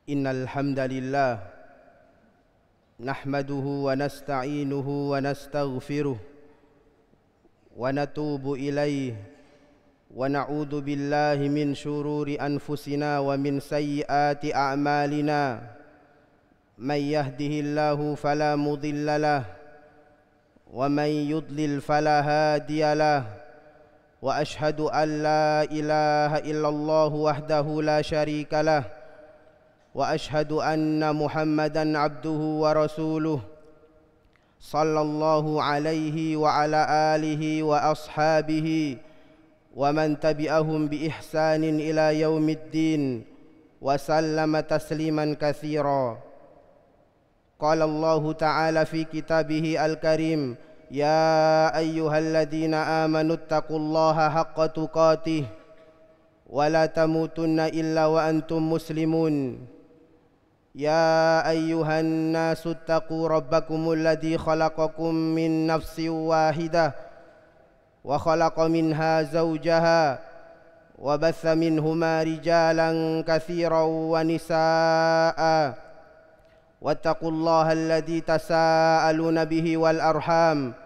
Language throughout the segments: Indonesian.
Innal hamdalillah nahmaduhu wa nasta'inuhu wa nastaghfiruh wa natubu ilaihi wa na'udzu billahi min syururi anfusina wa min sayyiati a'malina. May yahdihillahu fala mudilla lahu wa may yudlil fala hadiya lahu. Wa ashhadu an la ilaha illallah wahdahu la syarika lahu wa ashhadu anna Muhammadan abduhu wa rasuluh sallallahu alaihi wa ala alihi wa ashabihi wa man tabi'ahum bi ihsanin ila yaumiddin wa sallama tasliman katsira. Qala Allah ta'ala fi kitabih al-karim, ya ayyuhalladzina amanu taqullaha haqqa tuqatih wa la tamutunna illa wa antum muslimun. Ya ayyuhan nasu taqu rabbakumul ladzi khalaqakum min nafsin wahidah wa khalaqa minha zawjaha wa batha minhuma rijalan katsiran wa nisaa'a wattaqullaha alladzi tasaaluna bihi wal arham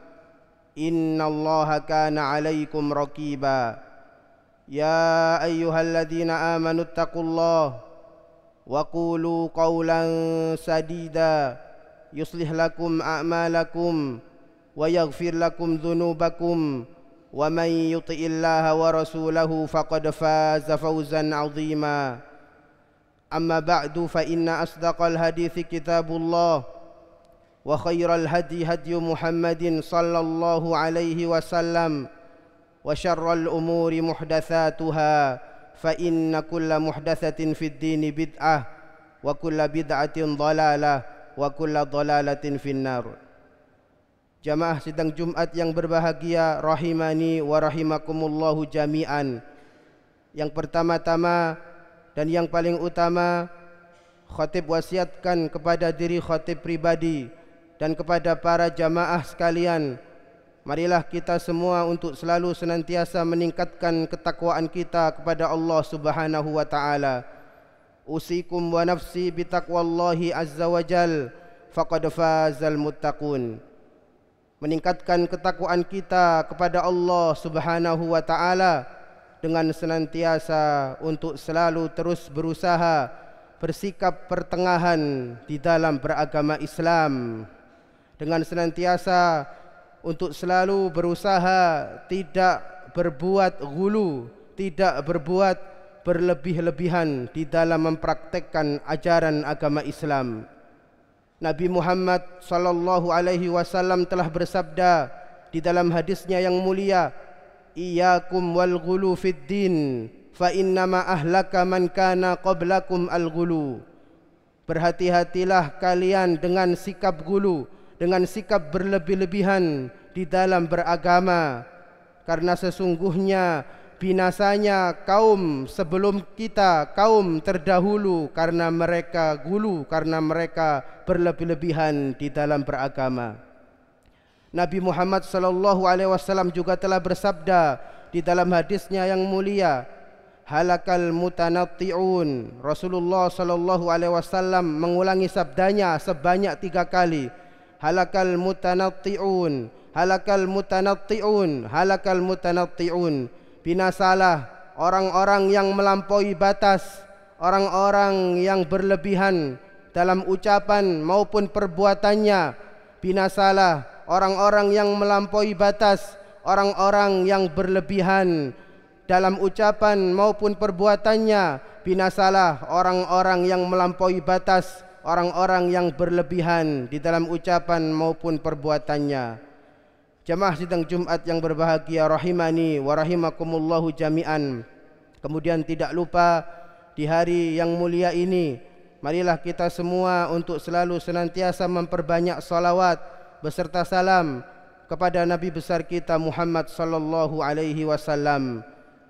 innallaha kana 'alaikum raqiba. Ya ayyuhalladzina amanu taqullaha wa qulu qawlan sadida yuslih lakum a'malakum wa yaghfir lakum dhunubakum wa man yuti'illaha wa rasulahu faqad faza fawzan 'azima. Amma ba'du, fa inna asdaqal hadithi kitabullah wa khairal hadi hadyu Muhammadin sallallahu alaihi wasallam wa syarral umuri muhdatsatuha fa inna kulla muhdatsatin fid dini bid'ah wa kulla bid'atin dhalalah wa kulla dhalalatin finnar. Jamaah sidang Jumat yang berbahagia, rahimani wa rahimakumullahu jami'an. Yang pertama-tama dan yang paling utama, khatib wasiatkan kepada diri khatib pribadi dan kepada para jamaah sekalian, marilah kita semua untuk selalu senantiasa meningkatkan ketakwaan kita kepada Allah Subhanahu wa taala. Usikum wa nafsi bitaqwallahi azza wa jal faqad fazal muttaqun. Meningkatkan ketakwaan kita kepada Allah Subhanahu wa taala dengan senantiasa untuk selalu terus berusaha bersikap pertengahan di dalam beragama Islam, dengan senantiasa untuk selalu berusaha tidak berbuat ghulu, tidak berbuat berlebih-lebihan di dalam mempraktekkan ajaran agama Islam. Nabi Muhammad sallallahu alaihi wasallam telah bersabda di dalam hadisnya yang mulia, iyyakum wal ghulu fid din fa innama ahlaka man kana qablakum al ghulu. Berhati-hatilah kalian dengan sikap ghulu, dengan sikap berlebih-lebihan di dalam beragama, karena sesungguhnya binasanya kaum sebelum kita, kaum terdahulu, karena mereka gulu, karena mereka berlebih-lebihan di dalam beragama. Nabi Muhammad sallallahu alaihi wasallam juga telah bersabda di dalam hadisnya yang mulia, halakal mutanatti'un. Rasulullah sallallahu alaihi wasallam mengulangi sabdanya sebanyak 3 kali. Halakal mutanatti'un, halakal mutanatti'un, halakal mutanatti'un. Binasalah orang-orang yang melampaui batas, orang-orang yang berlebihan dalam ucapan maupun perbuatannya. Binasalah orang-orang yang melampaui batas, orang-orang yang berlebihan dalam ucapan maupun perbuatannya. Binasalah orang-orang yang melampaui batas, orang-orang yang berlebihan di dalam ucapan maupun perbuatannya. Jamaah sidang Jumat yang berbahagia, rahimani wa rahimakumullahu jami'an. Kemudian tidak lupa di hari yang mulia ini, marilah kita semua untuk selalu senantiasa memperbanyak salawat beserta salam kepada Nabi besar kita Muhammad sallallahu alaihi wasallam.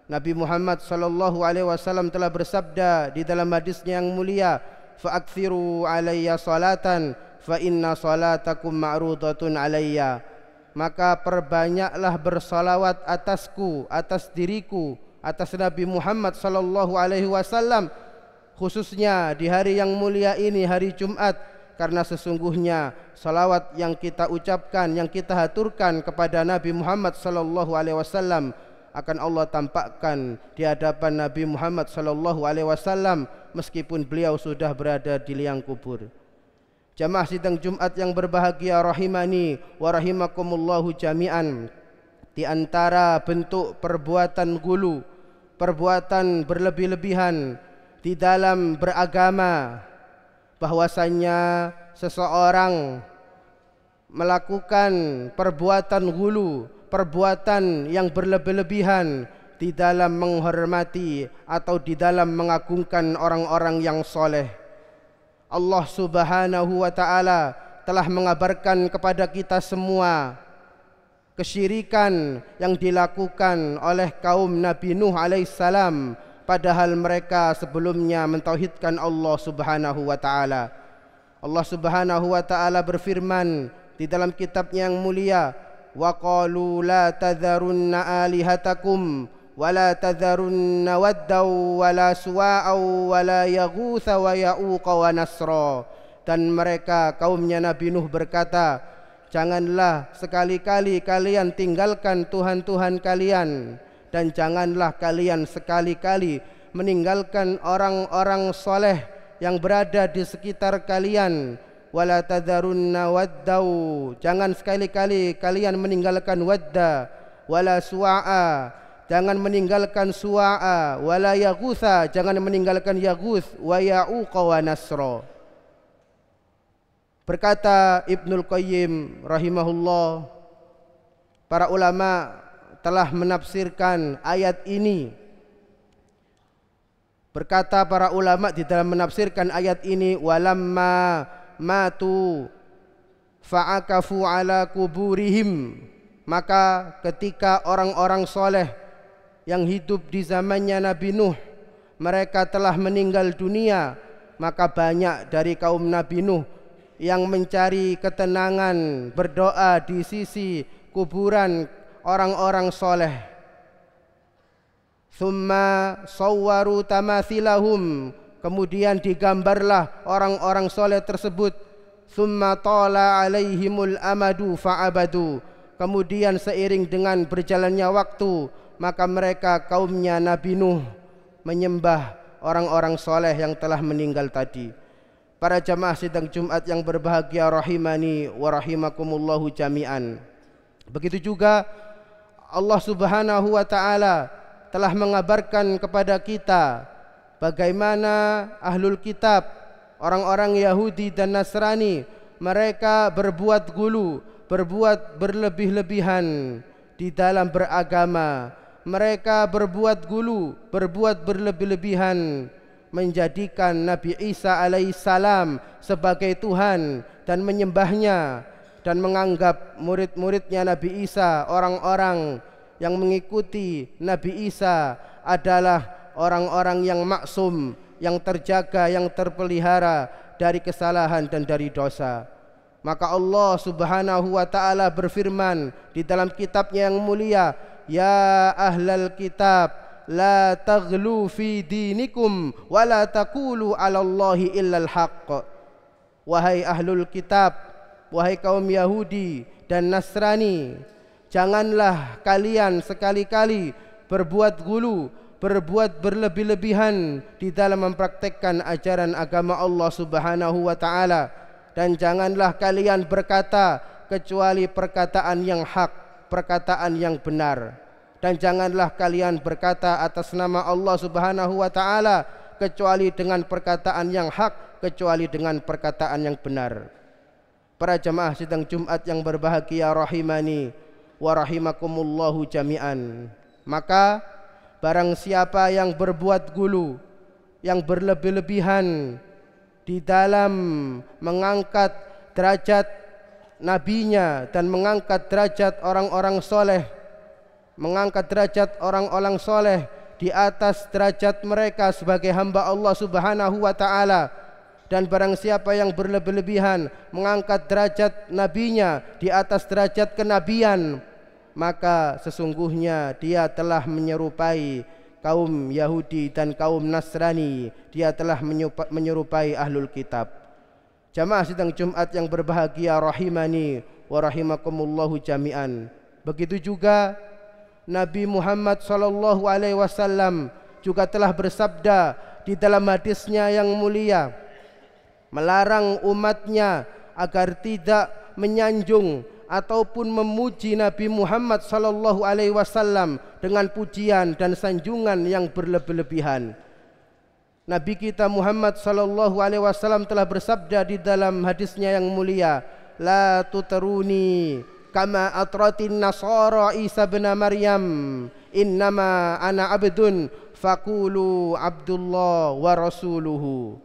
Nabi Muhammad sallallahu alaihi wasallam telah bersabda di dalam hadisnya yang mulia, fa'akthiru alayya salatan fa inna salatakum ma'rudatun alayya. Maka perbanyaklah bersalawat atasku, atas diriku, atas Nabi Muhammad sallallahu alaihi wasallam, khususnya di hari yang mulia ini, hari Jumat, karena sesungguhnya salawat yang kita ucapkan, yang kita haturkan kepada Nabi Muhammad sallallahu alaihi wasallam akan Allah tampakkan di hadapan Nabi Muhammad sallallahu alaihi wasallam meskipun beliau sudah berada di liang kubur. Jamaah sidang Jumat yang berbahagia rahimani wa rahimakumullahu jami'an, di antara bentuk perbuatan gulu, perbuatan berlebih-lebihan di dalam beragama, bahwasannya seseorang melakukan perbuatan gulu, perbuatan yang berlebih-lebihan di dalam menghormati atau di dalam mengagungkan orang-orang yang soleh. Allah Subhanahu wa ta'ala telah mengabarkan kepada kita semua kesyirikan yang dilakukan oleh kaum Nabi Nuh alaihissalam, padahal mereka sebelumnya mentauhidkan Allah Subhanahu wa ta'ala. Allah Subhanahu wa ta'ala berfirman di dalam kitabnya yang mulia, wa qalu la tadharunna alihatakum wa la tadharunna waddaw wa la suwa'aw wa la yaghutha wa ya'uqa wa nasra. Dan mereka kaumnya Nabi Nuh berkata, janganlah sekali-kali kalian tinggalkan Tuhan-Tuhan kalian, dan janganlah kalian sekali-kali meninggalkan orang-orang soleh yang berada di sekitar kalian. Wala tadharunna waddaw, jangan sekali-kali kalian meninggalkan wadda, wala suwa'a, jangan meninggalkan suwa'a, wala yaghutha, jangan meninggalkan yaghuth, wa ya'uqa wa nasra. Berkata Ibnul Qayyim rahimahullah, para ulama telah menafsirkan ayat ini. Berkata para ulama di dalam menafsirkan ayat ini, walamma matu fa'akafu ala kuburihim, maka ketika orang-orang soleh yang hidup di zamannya Nabi Nuh mereka telah meninggal dunia, maka banyak dari kaum Nabi Nuh yang mencari ketenangan berdoa di sisi kuburan orang-orang soleh. Thumma sawwaru tamathilahum, kemudian digambarlah orang-orang soleh tersebut. Thumma tala alaihimul amadu fa'abadu, kemudian seiring dengan berjalannya waktu maka mereka kaumnya Nabi Nuh menyembah orang-orang soleh yang telah meninggal tadi. Para jamaah sidang Jumat yang berbahagia rahimani wa rahimakumullahu jami'an, begitu juga Allah Subhanahu wa ta'ala telah mengabarkan kepada kita bagaimana ahlul kitab, orang-orang Yahudi dan Nasrani, mereka berbuat gulu, berbuat berlebih-lebihan di dalam beragama. Mereka berbuat gulu, berbuat berlebih-lebihan, menjadikan Nabi Isa alaihissalam sebagai Tuhan dan menyembahnya, dan menganggap murid-muridnya Nabi Isa, orang-orang yang mengikuti Nabi Isa adalah orang-orang yang maksum, yang terjaga, yang terpelihara dari kesalahan dan dari dosa. Maka Allah Subhanahu wa ta'ala berfirman di dalam kitabnya yang mulia, ya ahlal kitab la taghlu fi dinikum wa la taqulu 'ala Allahi illal haqq. Wahai ahlul kitab, wahai kaum Yahudi dan Nasrani, janganlah kalian sekali-kali berbuat gulu, berbuat berlebih-lebihan di dalam mempraktekkan ajaran agama Allah Subhanahu wa ta'ala, dan janganlah kalian berkata kecuali perkataan yang hak, perkataan yang benar, dan janganlah kalian berkata atas nama Allah Subhanahu wa ta'ala kecuali dengan perkataan yang hak, kecuali dengan perkataan yang benar. Para jamaah sidang Jumat yang berbahagia rahimani wa rahimakumullahu jami'an, maka barang siapa yang berbuat gulu, yang berlebih-lebihan di dalam mengangkat derajat nabinya dan mengangkat derajat orang-orang soleh, mengangkat derajat orang-orang soleh di atas derajat mereka sebagai hamba Allah Subhanahu wa ta'ala, dan barang siapa yang berlebih-lebihan mengangkat derajat nabinya di atas derajat kenabian, maka sesungguhnya dia telah menyerupai kaum Yahudi dan kaum Nasrani, dia telah menyerupai ahlul kitab. Jamaah sidang Jumat yang berbahagia rahimani wa rahimakumullahu jami'an. Begitu juga Nabi Muhammad sallallahu alaihi wasallam juga telah bersabda di dalam hadisnya yang mulia, melarang umatnya agar tidak menyanjung ataupun memuji Nabi Muhammad sallallahu alaihi wasallam dengan pujian dan sanjungan yang berlebih-lebihan. Nabi kita Muhammad sallallahu alaihi wasallam telah bersabda di dalam hadisnya yang mulia, la tutruni kama atratin nasara Isa bin Maryam, innama ana abdun faqulu abdullah wa rasuluhu.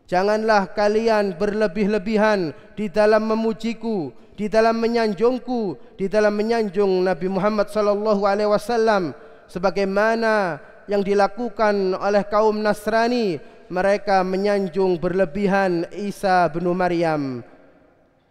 Janganlah kalian berlebih-lebihan di dalam memujiku, di dalam menyanjungku, di dalam menyanjung Nabi Muhammad sallallahu alaihi wasallam sebagaimana yang dilakukan oleh kaum Nasrani. Mereka menyanjung berlebihan Isa bin Maryam.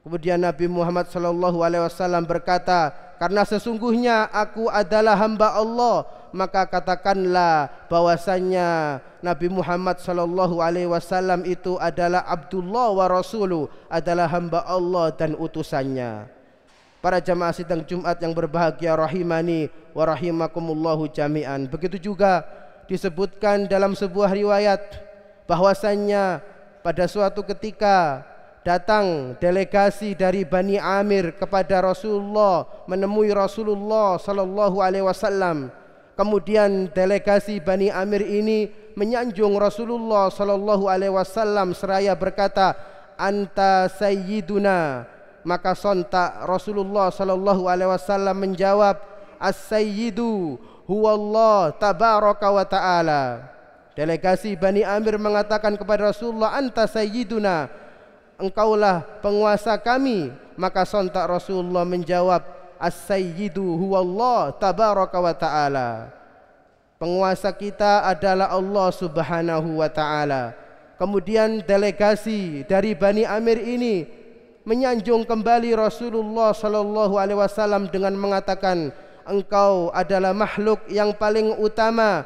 Kemudian Nabi Muhammad sallallahu alaihi wasallam berkata, karena sesungguhnya aku adalah hamba Allah, maka katakanlah bahwasannya Nabi Muhammad sallallahu alaihi wasallam itu adalah Abdullah wa Rasuluh, adalah hamba Allah dan utusannya. Para jamaah sidang Jumat yang berbahagia rahimani wa rahimakumullahu jami'an. Begitu juga disebutkan dalam sebuah riwayat bahwasannya pada suatu ketika datang delegasi dari Bani Amir kepada Rasulullah, menemui Rasulullah sallallahu alaihi wasallam. Kemudian delegasi Bani Amir ini menyanjung Rasulullah sallallahu alaihi wasallam seraya berkata, anta sayyiduna. Maka sontak Rasulullah sallallahu alaihi wasallam menjawab, as-sayyidu huwallah tabaraka wa ta'ala. Delegasi Bani Amir mengatakan kepada Rasulullah, anta sayyiduna, engkaulah penguasa kami. Maka sontak Rasulullah menjawab, as-sayyidu huwallah tabaraka wa ta'ala. Penguasa kita adalah Allah subhanahu wa ta'ala. Kemudian delegasi dari Bani Amir ini menyanjung kembali Rasulullah sallallahu alaihi wasallam dengan mengatakan, engkau adalah makhluk yang paling utama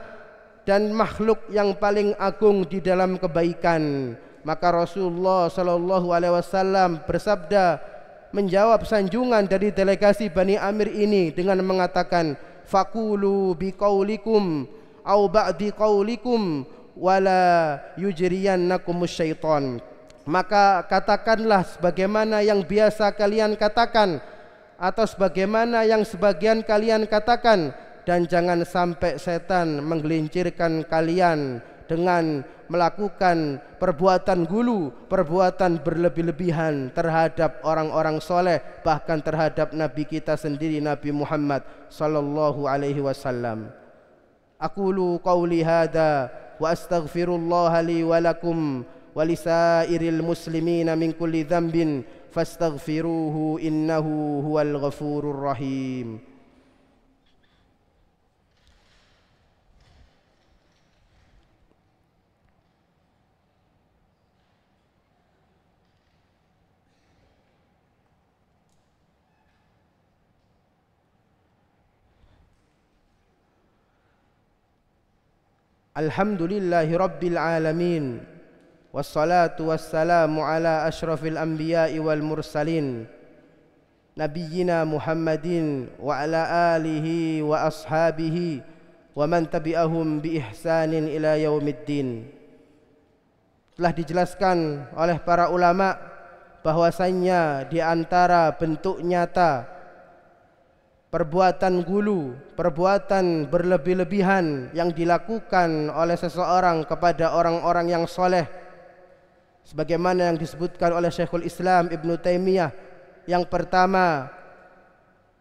dan makhluk yang paling agung di dalam kebaikan. Maka Rasulullah sallallahu alaihi wasallam bersabda menjawab sanjungan dari delegasi Bani Amir ini dengan mengatakan, faqulu biqaulikum au ba'di qaulikum wala yujriyannakumus syaitan. Maka katakanlah sebagaimana yang biasa kalian katakan atau sebagaimana yang sebagian kalian katakan, dan jangan sampai setan menggelincirkan kalian dengan melakukan perbuatan gulu, perbuatan berlebih-lebihan terhadap orang-orang soleh, bahkan terhadap Nabi kita sendiri Nabi Muhammad sallallahu alaihi wasallam. Aqulu qawli hadza wa astaghfirullah li wa lakum wa lisairil muslimina min kulli dhanbin fastaghfiruhu innahu huwal ghafurur rahim. Alhamdulillahi rabbil alamin, wassalatu wassalamu ala ashrafil anbiya'i wal mursalin, nabiyyina Muhammadin wa ala alihi wa ashabihi wa man tabi'ahum bi ihsanin ila yaumiddin. Telah dijelaskan oleh para ulama bahwasannya di antara bentuk nyata perbuatan gulu, perbuatan berlebih-lebihan yang dilakukan oleh seseorang kepada orang-orang yang soleh, sebagaimana yang disebutkan oleh Syekhul Islam Ibn Taimiyah. Yang pertama,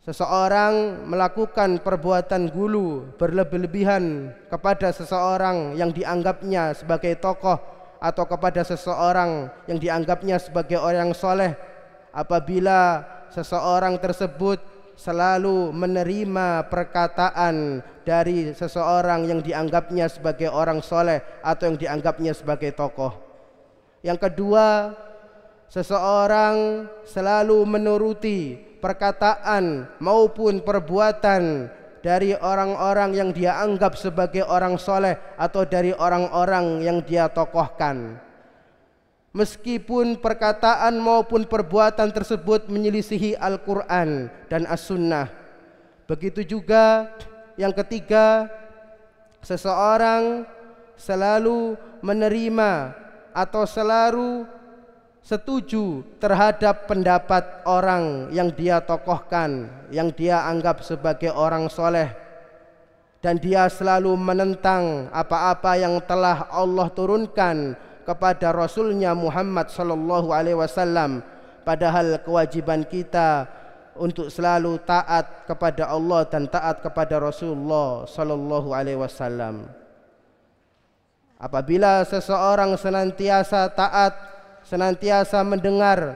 seseorang melakukan perbuatan gulu, berlebih-lebihan kepada seseorang yang dianggapnya sebagai tokoh atau kepada seseorang yang dianggapnya sebagai orang soleh, apabila seseorang tersebut selalu menerima perkataan dari seseorang yang dianggapnya sebagai orang soleh atau yang dianggapnya sebagai tokoh. Yang kedua, seseorang selalu menuruti perkataan maupun perbuatan dari orang-orang yang dia anggap sebagai orang soleh atau dari orang-orang yang dia tokohkan. Meskipun perkataan maupun perbuatan tersebut menyelisihi Al-Quran dan As-Sunnah. Begitu juga yang ketiga, seseorang selalu menerima atau selalu setuju terhadap pendapat orang yang dia tokohkan, yang dia anggap sebagai orang soleh, dan dia selalu menentang apa-apa yang telah Allah turunkan kepada Rasulnya Muhammad sallallahu alaihi wasallam. Padahal kewajiban kita untuk selalu taat kepada Allah dan taat kepada Rasulullah sallallahu alaihi wasallam. Apabila seseorang senantiasa taat, senantiasa mendengar,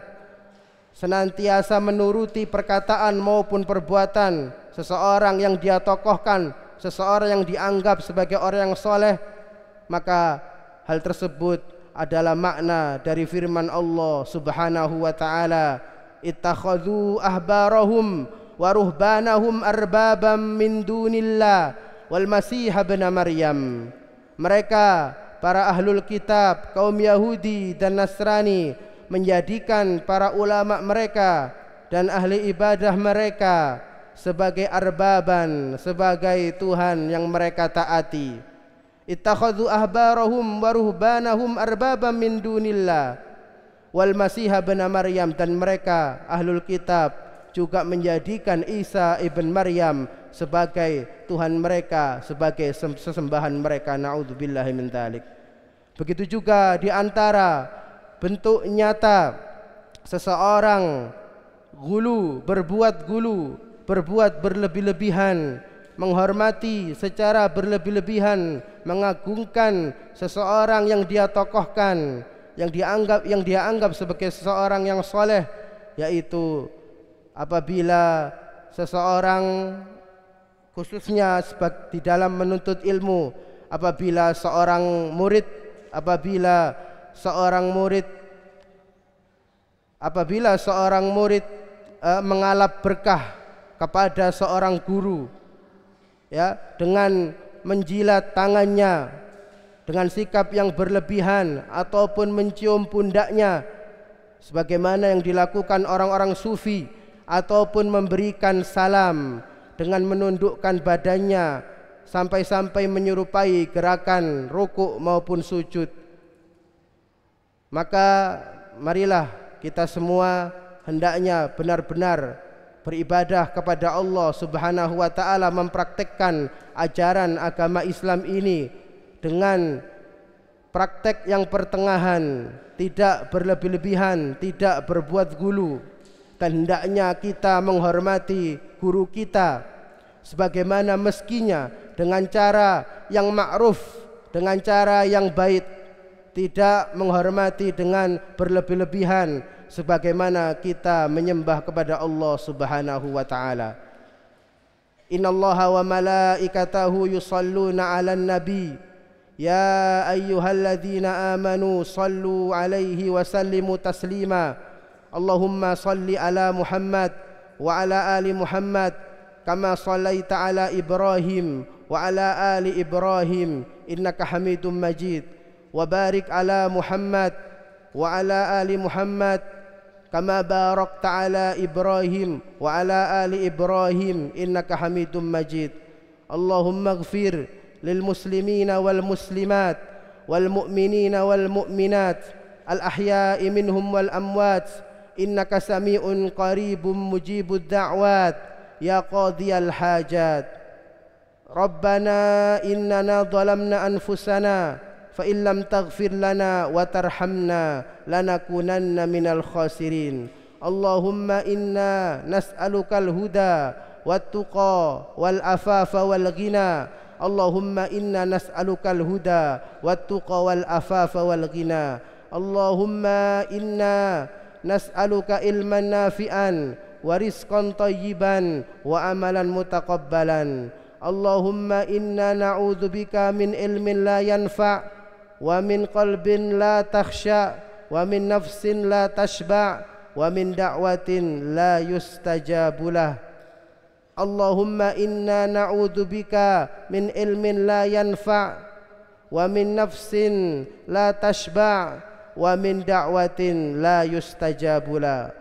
senantiasa menuruti perkataan maupun perbuatan seseorang yang dia tokohkan, seseorang yang dianggap sebagai orang yang soleh, maka hal tersebut adalah makna dari firman Allah Subhanahu wa taala, ittakhadhu ahbarahum wa ruhbanahum arbabam min dunillah wal masih ibn Maryam. Mereka para ahlul kitab, kaum Yahudi dan Nasrani, menjadikan para ulama mereka dan ahli ibadah mereka sebagai arbaban, sebagai Tuhan yang mereka taati. Ittakhadhu ahbarahum wa ruhbanahum arbabam min dunillah wal masih ibn Maryam, dan mereka ahlul kitab juga menjadikan Isa ibn Maryam sebagai Tuhan mereka, sebagai sesembahan mereka. Na'udzubillahi min dzalik. Begitu juga di antara bentuk nyata seseorang berbuat berlebih-lebihan, menghormati secara berlebih-lebihan, mengagungkan seseorang yang dia tokohkan, yang dia anggap sebagai seseorang yang soleh, yaitu apabila seseorang, khususnya di dalam menuntut ilmu, apabila seorang murid mengalap berkah kepada seorang guru, ya, dengan menjilat tangannya dengan sikap yang berlebihan ataupun mencium pundaknya sebagaimana yang dilakukan orang-orang sufi, ataupun memberikan salam dengan menundukkan badannya sampai-sampai menyerupai gerakan rukuk maupun sujud, maka marilah kita semua hendaknya benar-benar beribadah kepada Allah Subhanahu wa taala, mempraktekkan ajaran agama Islam ini dengan praktek yang pertengahan, tidak berlebih-lebihan, tidak berbuat gulu. Dan hendaknya kita menghormati guru kita sebagaimana meskinya, dengan cara yang ma'ruf, dengan cara yang baik, tidak menghormati dengan berlebih-lebihan sebagaimana kita menyembah kepada Allah Subhanahu wa taala. Innallaha wa malaikatahu yusalluna 'alan nabi ya ayyuhalladzina amanu sallu 'alaihi wa sallimu taslima. Allahumma salli ala Muhammad wa ala ali Muhammad kama sallaita ala Ibrahim wa ala ali Ibrahim innaka Hamidum Majid. Wa barik ala Muhammad wa ala ali Muhammad kama barakta ala Ibrahim wa ala ali Ibrahim innaka Hamidum Majid. Allahumma ighfir lil muslimina wal muslimat wal mu'minina wal mu'minat al ahya'i minhum wal amwat innaka sami'un qaribun mujibud da'wat ya qadiyal hajat. Rabbana innana zalamna anfusana fa in lam taghfir lana wa tarhamna lanakunanna minal khasirin. Allahumma inna nas'alukal huda wat tuqa wal afafa wal ghina. Allahumma inna nas'alukal huda wat tuqa wal afafa wal ghina. Allahumma inna nas'aluka ilman nafi'an wa rizqan tayyiban wa amalan mutaqabbalan. Allahumma inna na'udzubika min ilmin la yanfa' wa min qalbin la takhsha wa min nafsin la tashba' wa min da'watin la yustajabulah. Allahumma inna na'udzu bika min ilmin la yanfa' wa min nafsin la tashba' wa min da'watin la yustajabu la.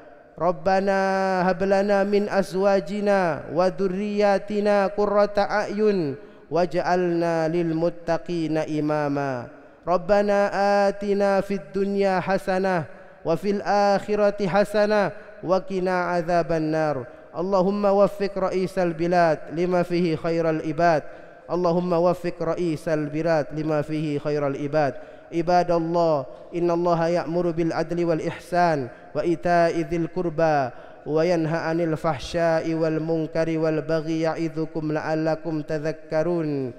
Rabbana hab lana min azwajina wa dzurriyyatina qurrata a'yun waj'alna lil muttaqina imama. Rabbana atina fid dunya hasanah wa fil akhirati hasanah wa qina adzaban nar. Allahumma waffiq ra'isal bilad lima fihi khairal ibad. Allahumma waffiq ra'isal bilad lima fihi khairal ibad. Ibadallah, innallaha ya'muru bil adli wal ihsan wa ita'i dzil qurba wa yanha 'anil fahsya'i wal munkari wal baghi ya'idzukum la'allakum tadhakkarun.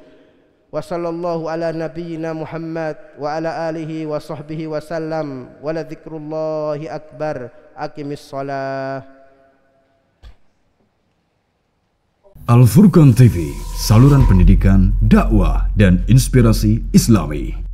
Wa sallallahu ala nabiyyina Muhammad wa ala alihi wa sahbihi wa sallam. Wa la dzikrullahi akbar. Aqimis shalah. Al Furqan TV, saluran pendidikan, dakwah dan inspirasi Islami.